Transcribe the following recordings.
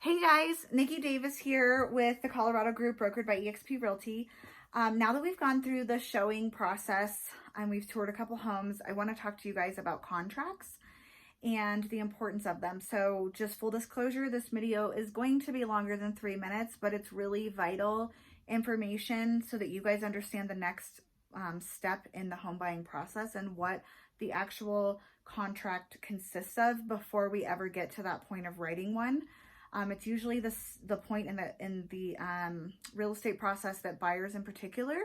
Hey guys, Nikki Davis here with the Colorado Group brokered by eXp Realty. Now that we've gone through the showing process and we've toured a couple homes, I want to talk to you guys about contracts and the importance of them. So just full disclosure, this video is going to be longer than 3 minutes, but it's really vital information so that you guys understand the next step in the home buying process and what the actual contract consists of before we ever get to that point of writing one. It's usually the point in the real estate process that buyers in particular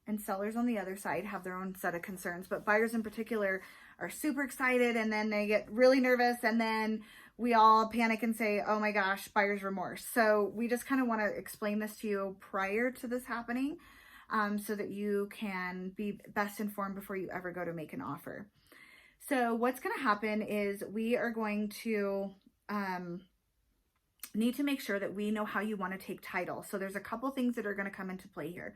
and sellers on the other side have their own set of concerns, but buyers in particular are super excited and then they get really nervous and then we all panic and say, oh my gosh, buyer's remorse. So we just kind of want to explain this to you prior to this happening so that you can be best informed before you ever go to make an offer. So what's going to happen is we are going to need to make sure that we know how you want to take title. So there's a couple things that are going to come into play here.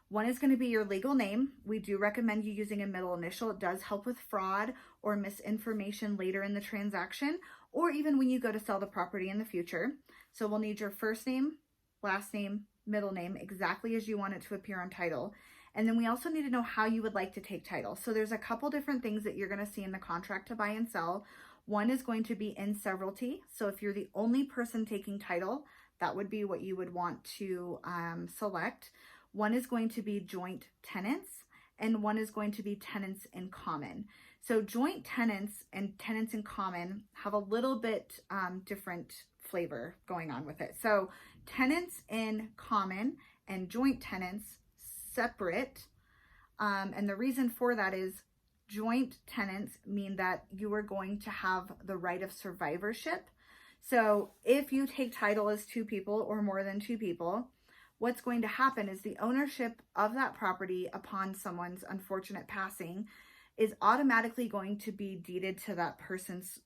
One is going to be your legal name. We do recommend you using a middle initial. It does help with fraud or misinformation later in the transaction, or even when you go to sell the property in the future. So we'll need your first name, last name, middle name, exactly as you want it to appear on title. And then we also need to know how you would like to take title. So there's a couple different things that you're going to see in the contract to buy and sell. One is going to be in severalty. So if you're the only person taking title, that would be what you would want to select. One is going to be joint tenants, and one is going to be tenants in common. So joint tenants and tenants in common have a little bit different flavor going on with it. So tenants in common and joint tenants separate. And the reason for that is joint tenants mean that you are going to have the right of survivorship. So if you take title as two people or more than two people, what's going to happen is the ownership of that property upon someone's unfortunate passing is automatically going to be deeded to that person's,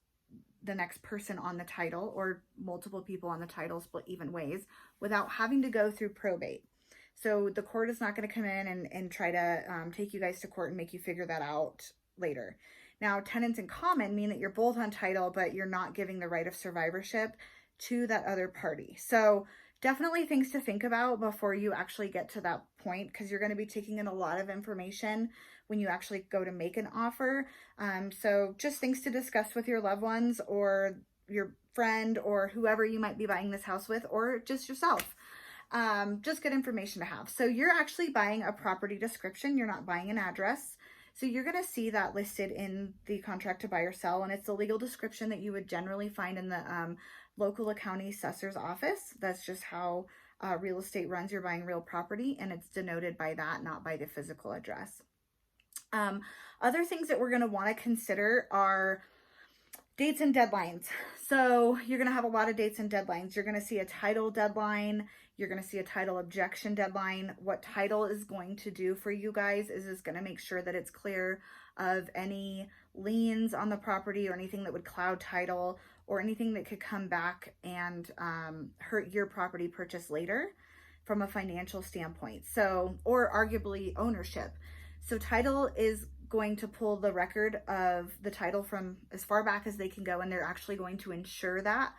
the next person on the title, or multiple people on the title split even ways, without having to go through probate. So the court is not going to come in and try to take you guys to court and make you figure that out later. Now, tenants in common mean that you're both on title, but you're not giving the right of survivorship to that other party. So definitely things to think about before you actually get to that point, because you're going to be taking in a lot of information when you actually go to make an offer. So just things to discuss with your loved ones or your friend or whoever you might be buying this house with, or just yourself. Just good information to have. So you're actually buying a property description. You're not buying an address. So you're going to see that listed in the contract to buy or sell, and it's the legal description that you would generally find in the local county assessor's office. That's just how real estate runs. You're buying real property, and it's denoted by that, not by the physical address. Other things that we're going to want to consider are dates and deadlines. So you're going to have a lot of dates and deadlines. You're going to see a title deadline. You're going to see a title objection deadline. What title is going to do for you guys is going to make sure that it's clear of any liens on the property or anything that would cloud title or anything that could come back and hurt your property purchase later from a financial standpoint. So, or arguably ownership. So title is going to pull the record of the title from as far back as they can go, and they're actually going to ensure that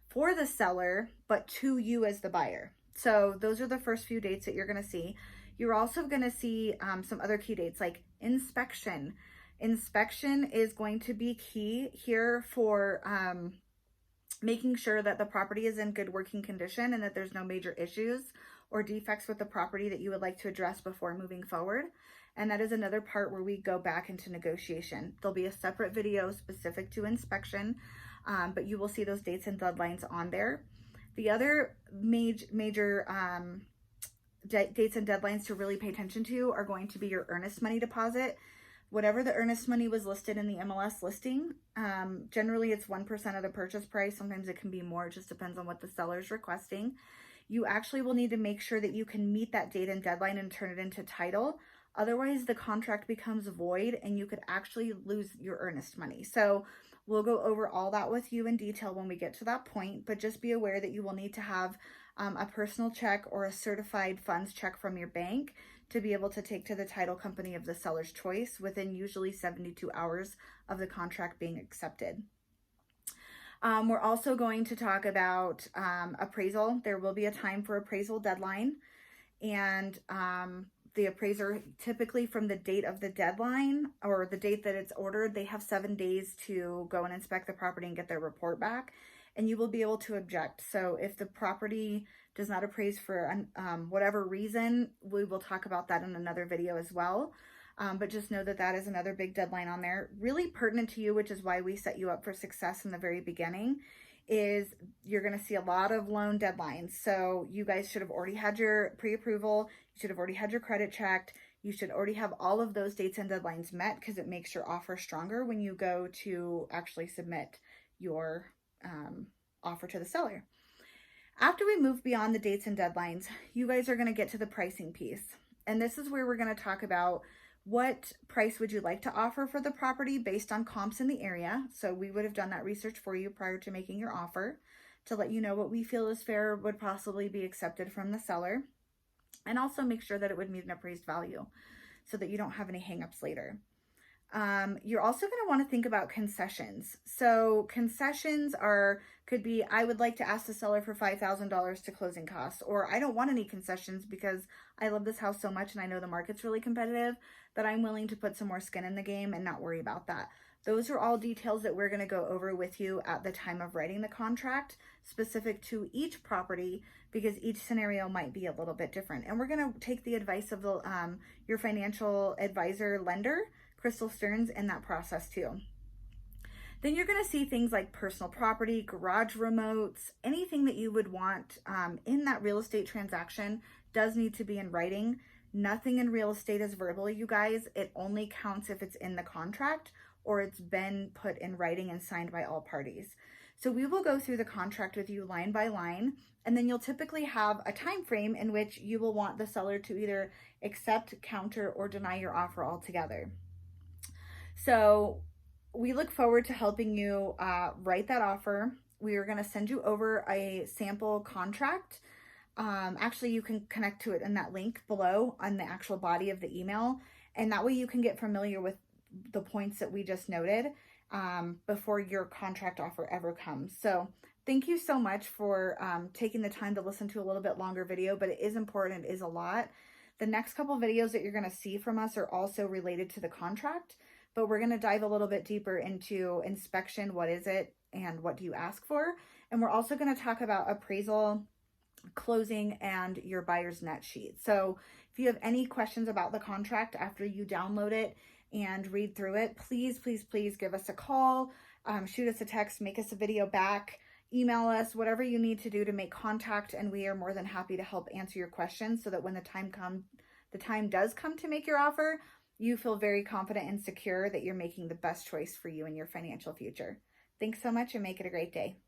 for the seller, but to you as the buyer. So those are the first few dates that you're going to see. You're also going to see some other key dates like inspection. Inspection is going to be key here for making sure that the property is in good working condition and that there's no major issues or defects with the property that you would like to address before moving forward. And that is another part where we go back into negotiation. There'll be a separate video specific to inspection, but you will see those dates and deadlines on there. The other major dates and deadlines to really pay attention to are going to be your earnest money deposit. Whatever the earnest money was listed in the MLS listing, generally it's 1% of the purchase price. Sometimes it can be more. It just depends on what the seller's requesting. You actually will need to make sure that you can meet that date and deadline and turn it into title. Otherwise, the contract becomes void and you could actually lose your earnest money. So we'll go over all that with you in detail when we get to that point, but just be aware that you will need to have a personal check or a certified funds check from your bank to be able to take to the title company of the seller's choice within usually 72 hours of the contract being accepted. We're also going to talk about appraisal. There will be a time for appraisal deadline, and the appraiser, typically from the date of the deadline or the date that it's ordered, they have 7 days to go and inspect the property and get their report back, and you will be able to object. So if the property does not appraise for whatever reason, we will talk about that in another video as well. But just know that that is another big deadline on there, really pertinent to you, which is why we set you up for success in the very beginning. Is you're going to see a lot of loan deadlines. So you guys should have already had your pre-approval. You should have already had your credit checked. You should already have all of those dates and deadlines met, because it makes your offer stronger when you go to actually submit your offer to the seller. After we move beyond the dates and deadlines, you guys are going to get to the pricing piece. And this is where we're going to talk about what price would you like to offer for the property based on comps in the area. So we would have done that research for you prior to making your offer to let you know what we feel is fair, would possibly be accepted from the seller, and also make sure that it would meet an appraised value so that you don't have any hangups later. You're also going to want to think about concessions. So concessions could be, I would like to ask the seller for $5,000 to closing costs, or I don't want any concessions because I love this house so much and I know the market's really competitive that I'm willing to put some more skin in the game and not worry about that. Those are all details that we're going to go over with you at the time of writing the contract, specific to each property, because each scenario might be a little bit different. And we're going to take the advice of your financial advisor lender, Crystal Stearns, in that process too. Then you're going to see things like personal property, garage remotes, anything that you would want in that real estate transaction does need to be in writing. Nothing in real estate is verbal, you guys. It only counts if it's in the contract or it's been put in writing and signed by all parties. So we will go through the contract with you line by line, and then you'll typically have a time frame in which you will want the seller to either accept, counter, or deny your offer altogether. So we look forward to helping you write that offer. We are going to send you over a sample contract. Actually, you can connect to it in that link below on the actual body of the email. And that way you can get familiar with the points that we just noted before your contract offer ever comes. So thank you so much for taking the time to listen to a little bit longer video, but it is important. It is a lot. The next couple videos that you're going to see from us are also related to the contract, but we're going to dive a little bit deeper into inspection. What is it and what do you ask for? And we're also going to talk about appraisal, closing, and your buyer's net sheet. So if you have any questions about the contract after you download it and read through it, please, please, please give us a call, shoot us a text, make us a video back, email us, whatever you need to do to make contact, and we are more than happy to help answer your questions so that when the time does come to make your offer, you feel very confident and secure that you're making the best choice for you and your financial future. Thanks so much, and make it a great day.